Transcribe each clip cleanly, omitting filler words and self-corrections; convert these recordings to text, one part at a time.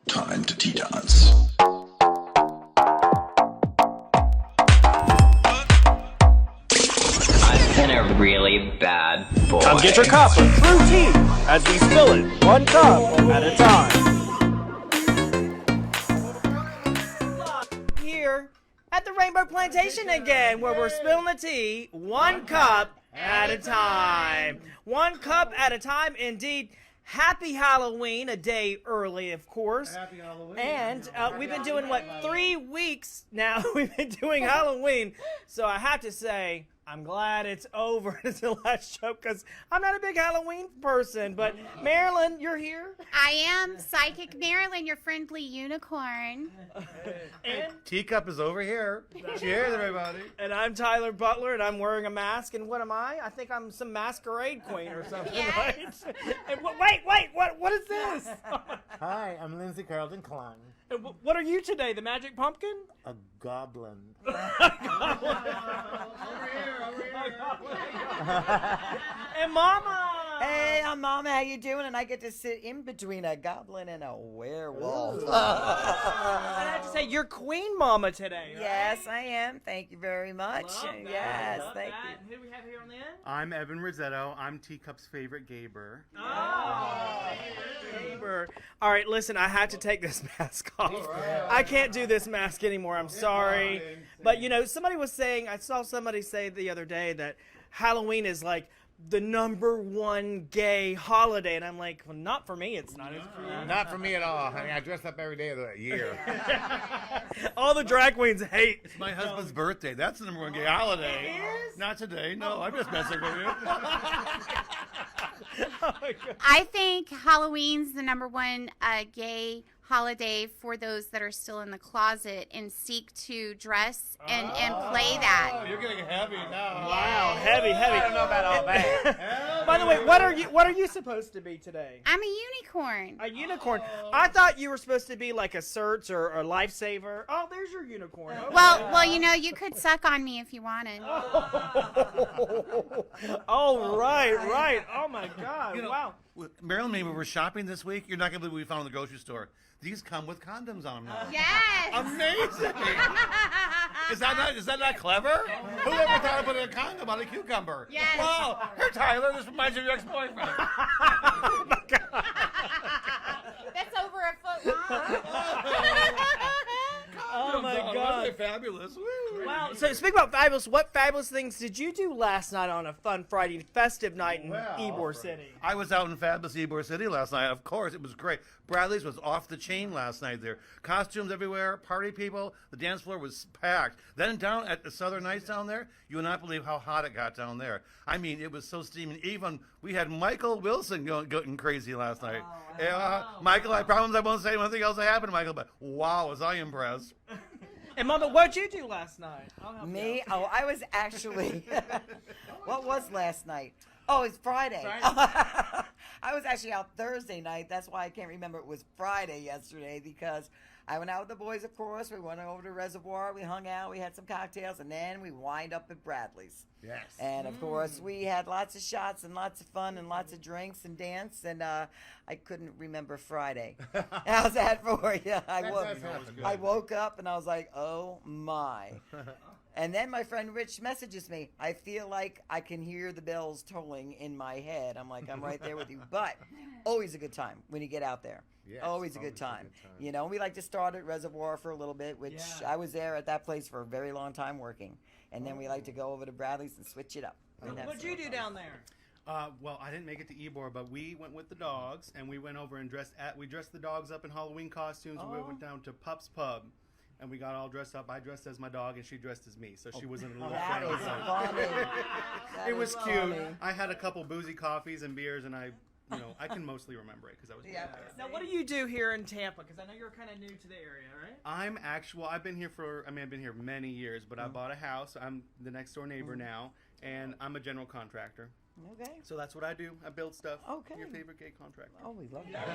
Time to tea dance. I've been a really bad boy. Come get your cup of TRU T as we spill it one cup at a time. Here at the Rainbow Plantation again, where we're spilling the tea one cup at a time. One cup at a time, indeed. Happy Halloween, a day early, of course. Happy Halloween. And we've been doing, 3 weeks now we've been doing Halloween. So I have to say, I'm glad it's over. It's the last show because I'm not a big Halloween person. But Marilyn, you're here. I am Psychic Marilyn, your friendly unicorn. And Teacup is over here. Cheers, everybody. And I'm Tyler Butler, and I'm wearing a mask. And what am I? I think I'm some masquerade queen or something, Yes. right? And wait, what is this? Hi, I'm Lindsay Carlton-Cline. And what are you today, the magic pumpkin? A goblin. And Mama! Hey, I'm Momma. How you doing? And I get to sit in between a goblin and a werewolf. I have to say, you're Queen Mama today, right? Yes, I am. Thank you very much. Love that. Yes, Love thank that. you. Who do we have here on the end? I'm Evan Rizzetto. I'm Teacup's favorite Ybor. Oh, Ybor. All right, listen, I have to take this mask off. I can't do this mask anymore. I'm sorry. But, somebody was saying, I saw somebody say the other day that Halloween is like the #1 gay holiday. And I'm like, well, not for me. It's not. It's for you. Not for me at all, honey. I dress up every day of the year. All the drag queens hate. It's my husband's birthday. That's the #1 gay holiday. It is? Not today. No, I'm just messing with you. Oh my God. I think Halloween's the #1 gay holiday for those that are still in the closet and seek to dress and play that. Oh, you're getting heavy now. Wow, heavy. I don't know about all that. By the way, what are you supposed to be today? I'm a unicorn. A unicorn. I thought you were supposed to be like a Certs or a lifesaver. Oh, there's your unicorn. Okay. Well, you could suck on me if you wanted. Oh, right. Oh my God. Wow. Marilyn, maybe we were shopping this week. You're not going to believe what we found in the grocery store. These come with condoms on them now. Yes. Amazing! Is that not clever? Whoever thought of putting a condom on a cucumber? Yes. Wow! Here, Tyler, this reminds you of your ex-boyfriend. That's over a foot long. Oh my Aren't God. they fabulous? Woo. Wow. So speaking about fabulous, what fabulous things did you do last night on a fun Friday festive night in Ybor City? I was out in fabulous Ybor City last night. Of course, it was great. Bradley's was off the chain last night there. Costumes everywhere, party people. The dance floor was packed. Then down at the Southern Nights down there, you would not believe how hot it got down there. I mean, it was so steaming. Even we had Michael Wilson going crazy last night. Michael, I promise I won't say anything else that happened, Michael, but wow, was I impressed. And Mama, what'd you do last night? I'll help you Me? out. Oh, I was actually. What was last night? Oh, it's Friday. I was actually out Thursday night. That's why I can't remember it was Friday yesterday because I went out with the boys, of course. We went over to Reservoir. We hung out. We had some cocktails, and then we wind up at Bradley's. Yes. And, of course, we had lots of shots and lots of fun and lots of drinks and dance. And I couldn't remember Friday. How's that for you? I woke up, and I was like, oh, my. And then my friend Rich messages me. I feel like I can hear the bells tolling in my head. I'm like, I'm right there with you. But always a good time when you get out there. Yes, always a good time. We like to start at Reservoir for a little bit, which I was there at that place for a very long time working. And then we like to go over to Bradley's and switch it up. And that's What'd you do down there? Well, I didn't make it to Ybor, but we went with the dogs, and we went over and dressed the dogs up in Halloween costumes. We went down to Pup's Pub, and we got all dressed up. I dressed as my dog, and she dressed as me, so she was in a little That friend is zone. funny. That It was is cute. funny. I had a couple boozy coffees and beers, and I can mostly remember it because I was Yeah. Now, what do you do here in Tampa? Because I know you're kind of new to the area, right? I've been here I've been here many years, but I bought a house. I'm the next door neighbor now, and I'm a general contractor. Okay. So that's what I do. I build stuff. Okay. Your favorite gay contractor. Oh, we love that.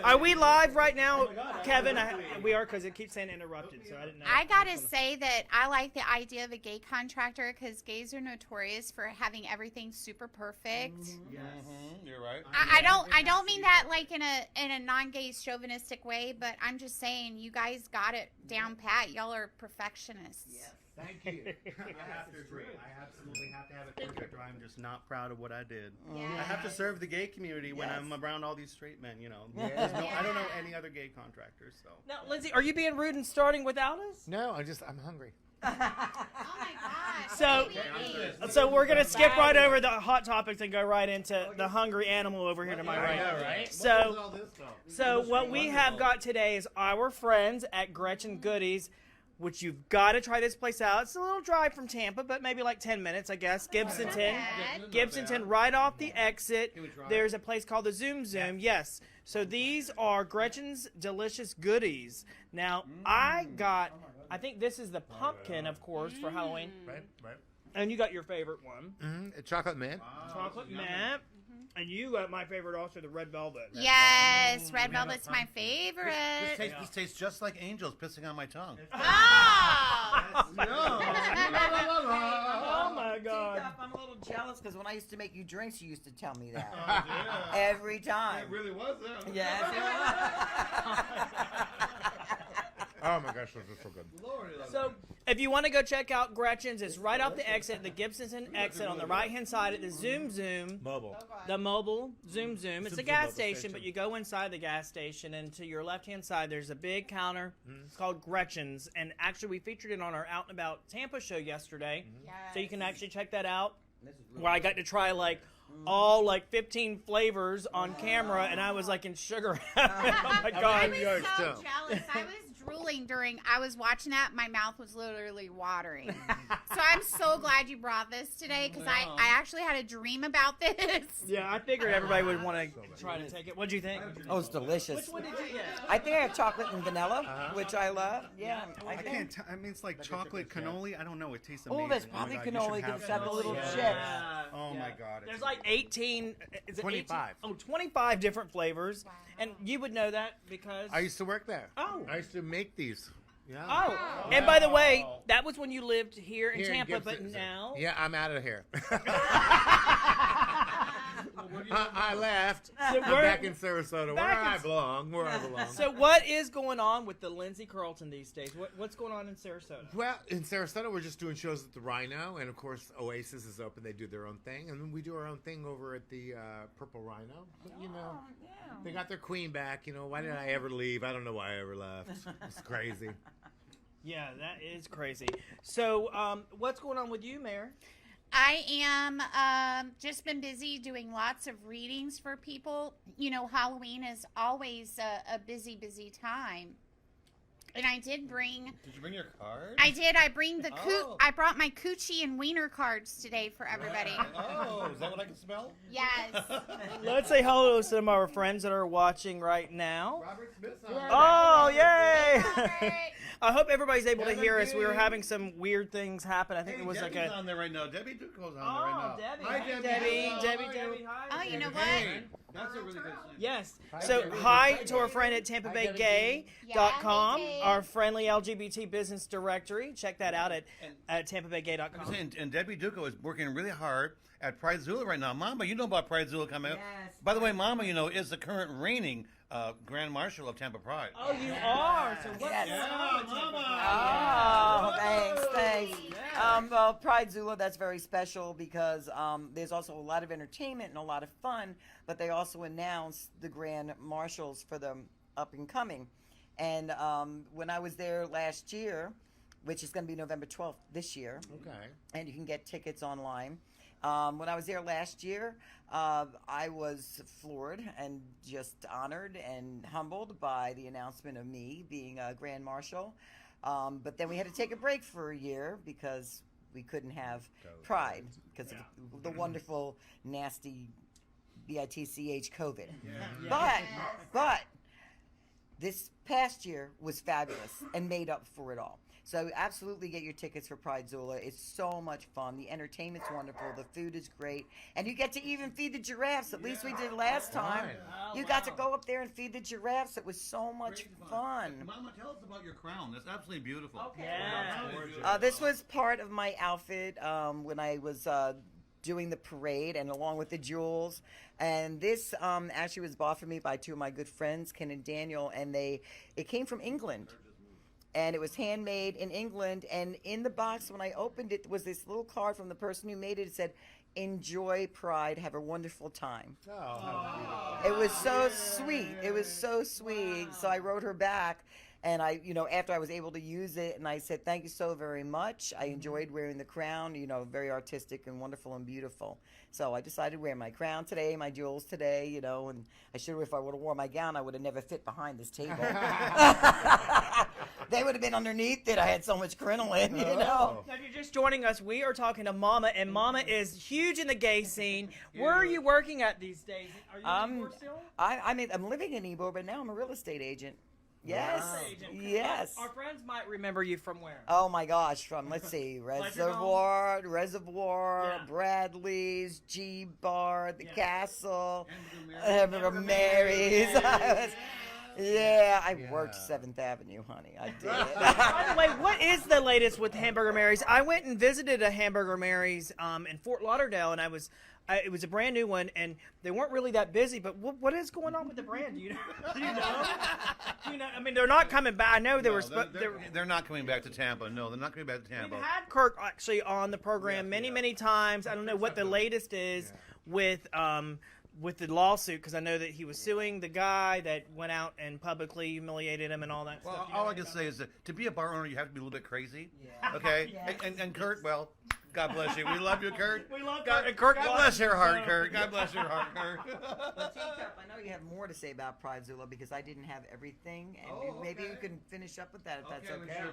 Are we live right now, Kevin? We are, because it keeps saying interrupted, so I didn't know. I gotta say that I like the idea of a gay contractor because gays are notorious for having everything super perfect. You're right. I don't mean that like in a non-gay chauvinistic way, but I'm just saying you guys got it down pat. Y'all are perfectionists. Yes. Thank you. I have to agree. I absolutely have to have it perfect, or I'm just not proud of what I did. Yeah. I have to serve the gay community when Yes. I'm around all these straight men. You know, Yeah. I don't know any other gay contractors. So Now, Lindsay, are you being rude and starting without us? No, I'm hungry. Oh my gosh. So, so we're gonna skip right over the hot topics and go right into the hungry animal over here to my right. right? So what we have got today is our friends at Gretchen Goodies, which you've got to try this place out. It's a little drive from Tampa, but maybe like 10 minutes, I guess. Gibsonton, right off the exit. There's a place called the Zoom Zoom. Yes. So these are Gretchen's Delicious Goodies. Now, I think this is the pumpkin, of course, for Halloween. Right. And you got your favorite one. Chocolate mint. Chocolate mint. And you got my favorite also, the red velvet. Yes, red velvet's my favorite. This tastes just like angels pissing on my tongue. Oh! Oh my God. I'm a little jealous because when I used to make you drinks, you used to tell me that. Every time. It really was them. Yes. Oh my gosh, those are so good. So, if you want to go check out Gretchen's, it's right off the exit, the Gibsonton exit on the right-hand side at the Zoom Zoom. The mobile Zoom Zoom. It's a gas station, but you go inside the gas station, and to your left-hand side, there's a big counter. It's called Gretchen's, and actually, we featured it on our Out and About Tampa show yesterday. So you can actually check that out, where I got to try, like, all like 15 flavors on camera, and I was like in sugar. Oh my I God. was so jealous. I was drooling I was watching that. My mouth was literally watering. So I'm so glad you brought this today because I actually had a dream about this. Yeah, I figured everybody would want to try to take it. What'd you think? Oh, it's delicious. Which one did you get? I think I have chocolate and vanilla, which I love. Yeah. I can't. I mean, it's like chocolate cannoli. I don't know. It tastes Oh, amazing. that's probably my God, you cannoli should have because it's got the some. little Yeah. chips. Oh my God. There's like 18. Is it 25. 18? Oh, 25 different flavors. And you would know that because. I used to work there. Oh. I used to make these. Yeah. Oh, and by the way, that was when you lived here in Here in Tampa, but Gibson. now. Yeah, I'm out of here. I left. So I'm back in Sarasota, where I belong. So what is going on with the Lindsay Carlton these days? What's going on in Sarasota? Well, in Sarasota, we're just doing shows at the Rhino, and of course, Oasis is open. They do their own thing, and then we do our own thing over at the Purple Rhino. But, you know, they got their queen back. You know, why did I ever leave? I don't know why I ever left. It's crazy. Yeah, that is crazy. So, what's going on with you, Mayor? I am just been busy doing lots of readings for people. You know, Halloween is always a busy time. And I did bring. Did you bring your card? I did. I bring the Oh. I brought my coochie and wiener cards today for everybody. Oh, is that what I can smell? Yes. Let's say hello to some of our friends that are watching right now. Robert Smith's Oh, yay! Robert. I hope everybody's able to Kevin hear us. We were King. having some weird things happen. I think Hey, there was Debbie's like a. on there right now. Debbie Duco's on there Oh, right now. Debbie. Hi, Hi, Debbie. Debbie. Hi. Oh, you know Hey, what? that's a really good scene. Yes. So, hi to our friend at TampaBayGay.com, Debbie. our friendly LGBT business directory. Check that out at TampaBayGay.com. And Debbie Duco is working really hard at Pridezilla right now. Mama, you know about Pridezilla coming up. Yes. By the way, Mama, you know, is the current reigning Grand Marshal of Tampa Pride. Oh, you are. So what's Yes. going on with Oh, Tampa? thanks. Well, Pridezilla, that's very special because there's also a lot of entertainment and a lot of fun, but they also announced the grand marshals for the up and coming. And when I was there last year, which is going to be November 12th this year, Okay. and you can get tickets online. When I was there last year, I was floored and just honored and humbled by the announcement of me being a Grand Marshal. But then we had to take a break for a year because we couldn't have Pride because of the wonderful, nasty, BITCH COVID. But this past year was fabulous and made up for it all. So absolutely get your tickets for Pride Zula. It's so much fun. The entertainment's wonderful. The food is great. And you get to even feed the giraffes. At least we did last time. Right. You got to go up there and feed the giraffes. It was so much fun. Mama, tell us about your crown. That's absolutely beautiful. Okay. This was part of my outfit when I was doing the parade, and along with the jewels. And this actually was bought for me by two of my good friends, Ken and Daniel, and it came from England. And it was handmade in England. And in the box, when I opened it, was this little card from the person who made it. It said, "Enjoy Pride. Have a wonderful time." Oh, It was so sweet. It was so sweet. So I wrote her back. And I, after I was able to use it, and I said, "Thank you so very much. I enjoyed wearing the crown, very artistic and wonderful and beautiful." So I decided to wear my crown today, my jewels today, and I should have, if I would have worn my gown, I would have never fit behind this table. They would have been underneath it. I had so much crinoline, Now, if you're just joining us, we are talking to Momma, and Momma is huge in the gay scene. Where are you working at these days? Are you in Ybor still? I'm living in Ybor, but now I'm a real estate agent. Yes. Wow. Yes. Our friends might remember you from where? Oh my gosh, from let's see, Reservoir, Yeah. Bradley's, Ybor, the Yeah. Castle, Hamburger Mary's. I worked 7th Avenue, honey. I did. By the way, what is the latest with Hamburger Mary's? I went and visited a Hamburger Mary's in Fort Lauderdale, and it was a brand new one, and they weren't really that busy. But what is going on with the brand? Do you know? I mean, they're not coming back. I know they were. They're not coming back to Tampa. No, they're not coming back to We've Tampa. had Kirk actually on the program many times. I don't know what the latest is with the lawsuit, because I know that he was suing the guy that went out and publicly humiliated him and all that Well, stuff. all I can say is that to be a bar owner, you have to be a little bit crazy. Okay? Yes. And Kurt, well, God bless you. We love you, Kurt. We love God, Kurt. And Kurt God loves bless your heart, you. Kurt. God bless your heart, Kurt. But Teacup, I know you have more to say about Pride Zula because I didn't have everything, and maybe you can finish up with that if that's okay.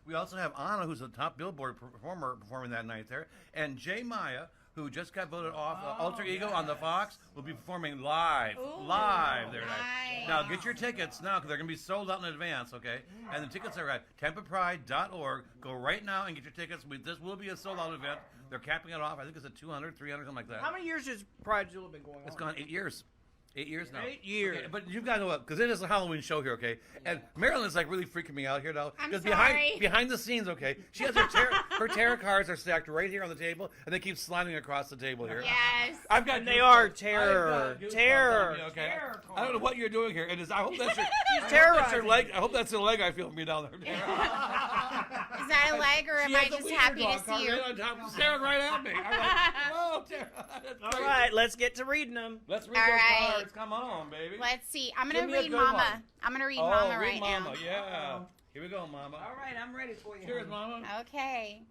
We also have Anna, who's a top Billboard performer, performing that night there, and Jay Maya, who just got voted off Alter Ego on the Fox, will be performing live there tonight. nice. Now get your tickets now, because they're going to be sold out in advance, okay? And the tickets are at tampapride.org. Go right now and get your tickets. This will be a sold out event. They're capping it off. I think it's at 200, 300, something like that. How many years has Pride Zula been going on? It's gone 8 years. 8 years now. 8 years. Okay, but you've got to know, because it is a Halloween show here, okay? And Marilyn's like really freaking me out here now. I'm Because sorry. behind the scenes, okay, she has her tarot cards are stacked right here on the table, and they keep sliding across the table here. Yes. I've got And they are terror. I've got goosebumps Terror. on me, okay? Terror I don't know what you're doing here. I hope that's your, terrorizing leg. I hope that's the leg I feel from you down there. Is that a leg, or am She I has a just wiener happy dog to card see you? right on top, staring right at me. I'm like, whoa, Tara, that's All crazy. right, let's get to reading them. Let's read All those right. cards. Come on, baby. Let's see. I'm Give gonna me a read good Momma. one. I'm gonna read Oh, Momma read right Momma. now. Yeah. Here we go, Mama. All right, I'm ready for you. Cheers, Mama. Okay.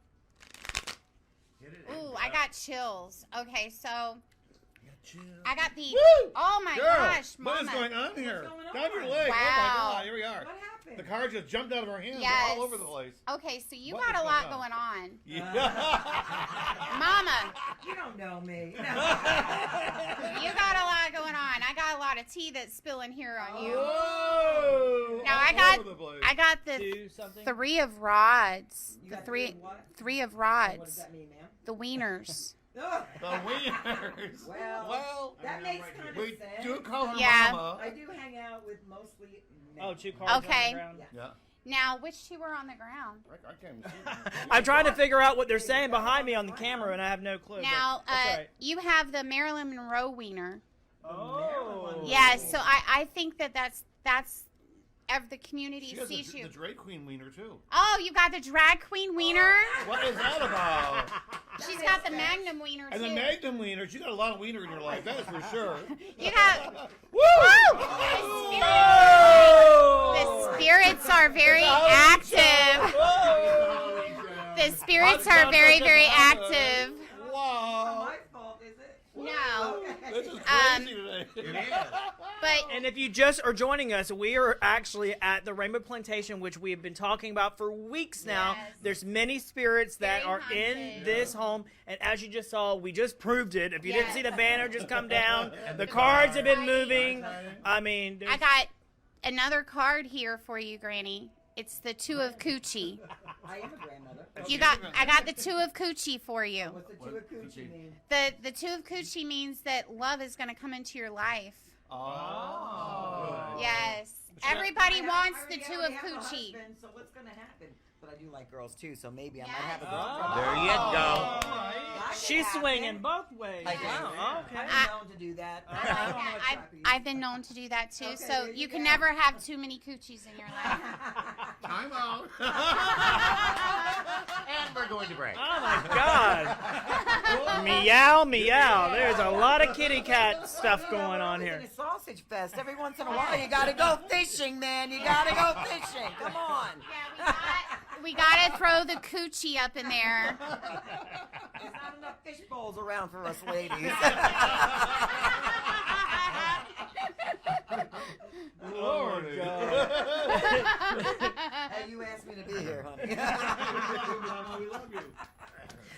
Ooh, I got chills. Okay, so I got the. Woo! Oh my Girl, gosh, what is Momma. going on here? going on? Down your leg. Oh Wow. my God. Here we are. What happened? The cards just jumped out of our hands. Yes. They're all over the place. Okay, so you What got is a lot going going on. Yeah. Mama, You don't know me. you got a lot going on. I got a lot of tea that's spilling here on you. Whoa! Now All I got over the place. the Do something. 3 of rods. You The got three what? 3 of What does rods. that mean, ma'am? The wieners. Ugh. The wieners. Well, that makes kind of we sense. do call her Yeah. Mama. I do hang out with mostly men. Oh, 2 cards Okay. on the ground. Yeah. Yeah. Now, which 2 are on the ground? I can't even see. I'm trying to figure out what they're saying behind me on the camera, and I have no clue. but Now, that's all right. you have the Marilyn Monroe wiener. Oh. Yes, so I think that's of the community She has sees the you. drag queen wiener too. Oh, you got the drag queen wiener. What is that about? She's got the Magnum wiener And the too. Magnum wiener, she got a lot of wiener in her life, that is for sure. You got. Woo! Woo! The spirits are very active. The spirits are very, very active. Wow. My fault, is it? No. This is crazy today. But And if you just are joining us, we are actually at the Rainbow Plantation, which we have been talking about for weeks now. Yes. There's many spirits that Very are in haunted. this home, and as you just saw, we just proved it. If you didn't Yes. see the banner just come down, the cards have been moving. I mean, I got another card here for you, Granny. It's the Two of Coochie. I am a grandmother. I got the Two of Coochie for you. What's the two of coochie mean? The Two of Coochie means that love is going to come into your life. Oh. Yes. Everybody wants the Two of I have a Coochie. husband, so what's gonna happen? But I do like girls too, so maybe I Yes. might have a girlfriend. There you go. That could She's happen. swinging both ways. I do. Okay. I've been known to do that. I don't know how attractive you- I've been known to do that too. Okay, So there you you can go. never have too many coochies in your life. Time out. And we're going to break. Oh my God. Meow, meow. There's a lot of kitty cat stuff going on here. It's a sausage fest. Every once in a while, you gotta go fishing, man. You gotta go fishing. Come on. We gotta throw the coochie up in there. There's not enough fish bowls around for us ladies. Lord Hey, you asked me to be here, honey.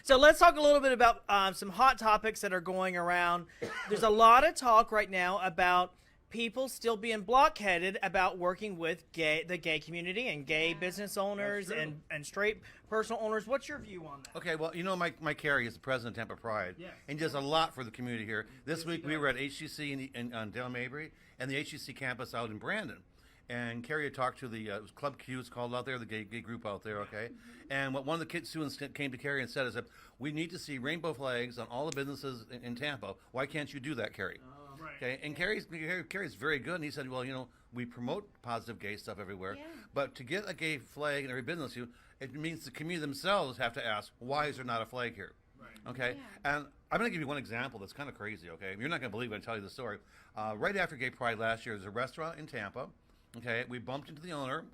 So let's talk a little bit about some hot topics that are going around. There's a lot of talk right now about people still being blockheaded about working with the gay community and gay business owners and straight personal owners. What's your view on that? Okay, well, you know, Mike Carrie is the president of Tampa Pride, and does a lot for the community here. This week we were at HCC on Dale Mabry and the HCC campus out in Brandon. And Carrie had talked to the it was Club Q, it's called out there, the gay group out there, okay? And what one of the kids students came to Carrie and said is that we need to see rainbow flags on all the businesses in Tampa. Why can't you do that, Carrie? Okay, and Carrie's very good, and he said, well, you know, we promote positive gay stuff everywhere, but to get a gay flag in every business, it means the community themselves have to ask, why is there not a flag here? Right. Okay, and I'm going to give you one example that's kind of crazy, okay? You're not going to believe it when I tell you the story. Right after Gay Pride last year, there's a restaurant in Tampa, okay? We bumped into the owner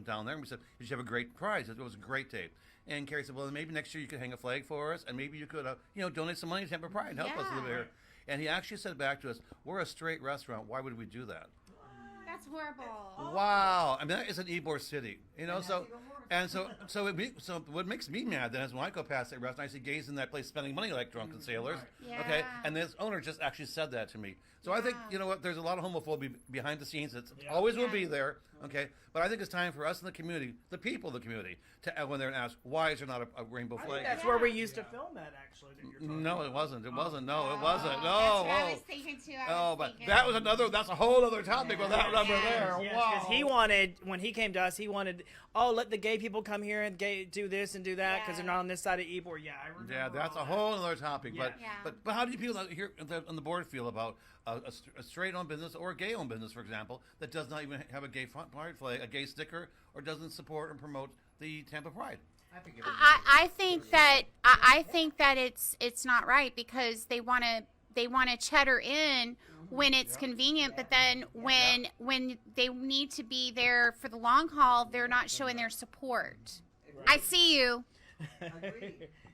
down there, and we said, did you have a great prize? It was a great day. And Carrie said, well, maybe next year you could hang a flag for us, and maybe you could, donate some money to Tampa Pride and help us a little bit here. And he actually said back to us, we're a straight restaurant. Why would we do that? That's horrible. Wow. I mean, that is an Ybor city, you know, so what makes me mad then is when I go past that restaurant, I see gays in that place spending money like drunken sailors, okay? And this owner just actually said that to me. So I think, you know what, there's a lot of homophobia behind the scenes. It always will be there, okay? But I think it's time for us in the community, the people of the community, to when they're asked, why is there not a rainbow flag? That's where we used to film that, actually. That you're talking No, about. it wasn't. It wasn't. No, it wasn't. That's No. what I was thinking too. That's a whole other topic with that number there. Yes, Wow. because he wanted, when he came to us, he wanted, let the gay people come here and do this and do that because they're not on this side of Ybor. Yeah, I remember. Yeah, that's a all whole other topic. Yeah. But how do you people out here on the board feel about a straight-owned business or a gay-owned business, for example, that does not even have a gay front pride flag, a gay sticker, or doesn't support and promote the Tampa Pride? I think that it's not right because they want to cheddar in when it's convenient, but then when they need to be there for the long haul, they're not showing their support. I see you.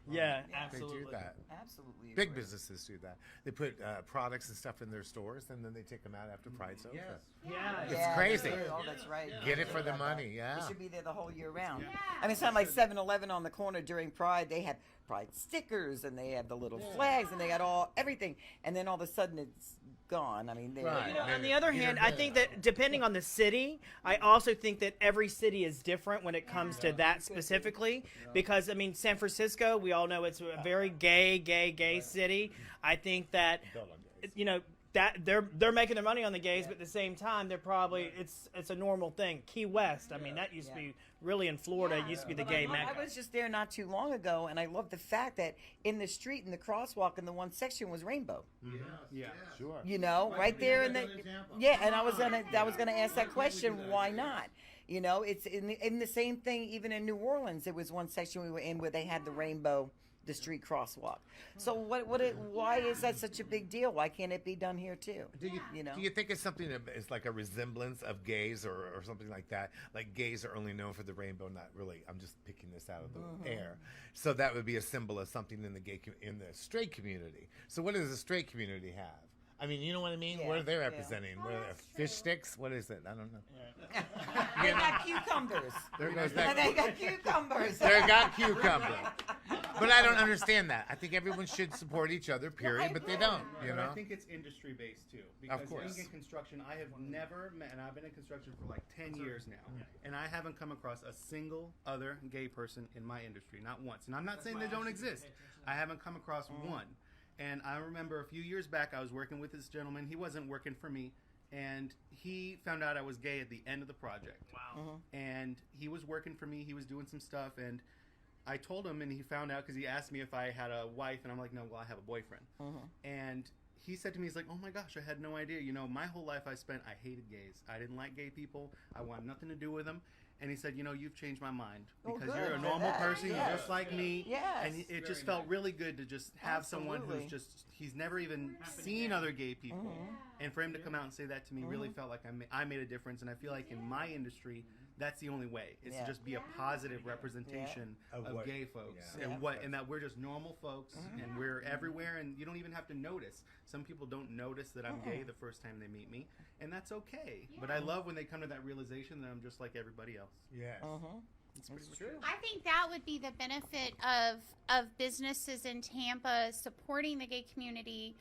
Yeah, They absolutely. do that. Absolutely. Big businesses do that. They put products and stuff in their stores, and then they take them out after Pride's over. Yeah. It's crazy. Oh, that's right. Get it for the money, yeah. We should be there the whole year round. I mean, it's not like 7-Eleven on the corner during Pride. They had Pride stickers, and they had the little flags, and they got everything. And then all of a sudden, it's gone. I mean, they. Right. You know, on the other hand, I think that depending on the city, I also think that every city is different when it comes to that specifically. Because, I mean, San Francisco, we all know it's a very gay city. I think that, you know, that they're making their money on the gays, but at the same time, they're probably it's a normal thing. Key West, I mean, that used to be really in Florida. It used to be the gay mecca. I was just there not too long ago, and I love the fact that in the street, in the crosswalk, in the one section was rainbow. Yeah. Sure. You know, right there in the and I was gonna ask that question. Why not? You know, it's in the same thing. Even in New Orleans, there was one section we were in where they had the rainbow, the street crosswalk. So why is that such a big deal? Why can't it be done here too? Do you think it's something that is like a resemblance of gays or something like that? Like gays are only known for the rainbow, not really. I'm just picking this out of the air. So that would be a symbol of something in the straight community. So what does the straight community have? I mean, you know what I mean? Yeah, What are they yeah. representing? What are they, fish sticks? What is it? I don't know. They got cucumbers. There goes They that. got cucumbers. They got cucumber. But I don't understand that. I think everyone should support each other, period, but they don't, you But know? I think it's industry based too. Because Of course. being in construction, I have never met, and I've been in construction for like 10 years now, and I haven't come across a single other gay person in my industry, not once. And I'm not saying they don't exist. I haven't come across one. And I remember a few years back, I was working with this gentleman. He wasn't working for me, and he found out I was gay at the end of the project. Wow. And he was working for me. He was doing some stuff, and I told him, and he found out because he asked me if I had a wife, and I'm like, no, well, I have a boyfriend. And he said to me, he's like, oh my gosh, I had no idea. You know, my whole life I hated gays. I didn't like gay people. I wanted nothing to do with them. And he said, you know, you've changed my mind because you're a normal person. You're just like me. Yes. And it just felt really good to just have someone who's he's never even seen other gay people. And for him to come out and say that to me really felt like I made a difference. And I feel like in my industry, that's the only way. Is to just be a positive representation of gay folks and that we're just normal folks and we're everywhere and you don't even have to notice. Some people don't notice that I'm gay the first time they meet me, and that's okay. But I love when they come to that realization that I'm just like everybody else. Yes. It's true. I think that would be the benefit of businesses in Tampa supporting the gay community,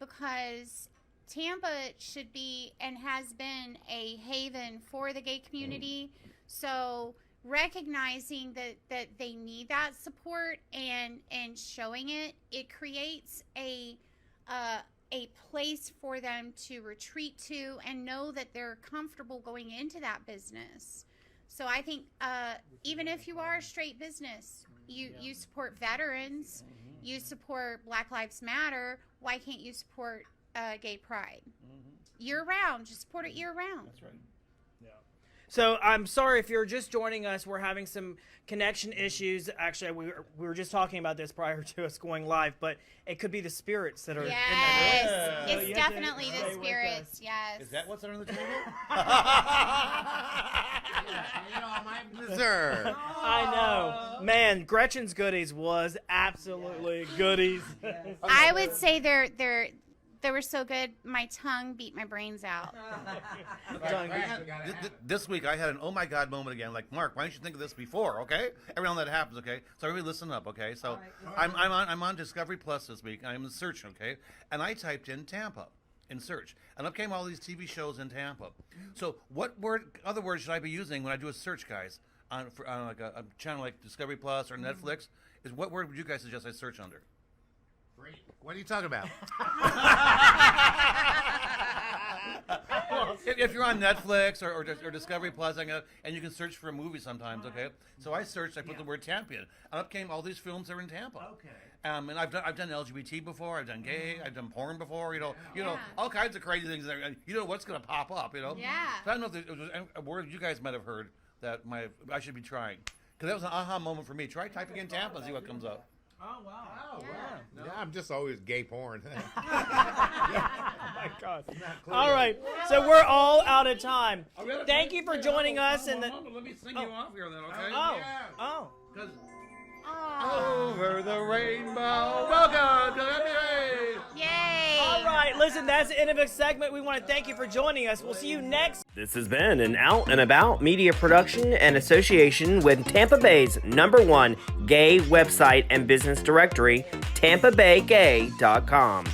because Tampa should be and has been a haven for the gay community. So recognizing that they need that support and showing it creates a place for them to retreat to and know that they're comfortable going into that business. So I think even if you are a straight business, you support veterans, you support Black Lives Matter, why can't you support gay pride? Year round, just support it year round. That's right. So I'm sorry if you're just joining us. We're having some connection issues. Actually, we were just talking about this prior to us going live, but it could be the spirits that are in Yes, the room. it's definitely the spirits. Yes. Is that what's under the table? Sir. I know. Man, Gretchen's goodies was absolutely goodies. I would say they were so good, my tongue beat my brains out. This week I had an oh my god moment again. Like, Mark, why didn't you think of this before? Okay, every now and then that happens. Okay, so everybody listen up. Okay, so I'm on Discovery Plus this week. I'm in search. Okay, and I typed in Tampa in search, and up came all these TV shows in Tampa. So what other words should I be using when I do a search, guys, on like a channel like Discovery Plus or Netflix? Is what word would you guys suggest I search under? What are you talking about? If you're on Netflix or Discovery Plus, and you can search for a movie sometimes, okay? So I searched, I put the word Tampa in, and up came all these films that are in Tampa. Okay. And I've done LGBT before, I've done gay, I've done porn before, you know, all kinds of crazy things. You know what's going to pop up, you know? Yeah. So I don't know if there was a word you guys might have heard that I should be trying, because that was an aha moment for me. Try typing in Tampa and see what comes up. Oh, wow. Oh, wow. Yeah, I'm just always gay porn. Oh, my God. All right. So we're all out of time. Thank you for joining us. Let me sing you off here then, okay? Oh. Because Oh. over the rainbow, welcome to the Yay. All right. Listen, that's the end of the segment. We want to thank you for joining us. We'll see you next. This has been an Out and About media production and association with Tampa Bay's #1 gay website and business directory, TampaBayGay.com.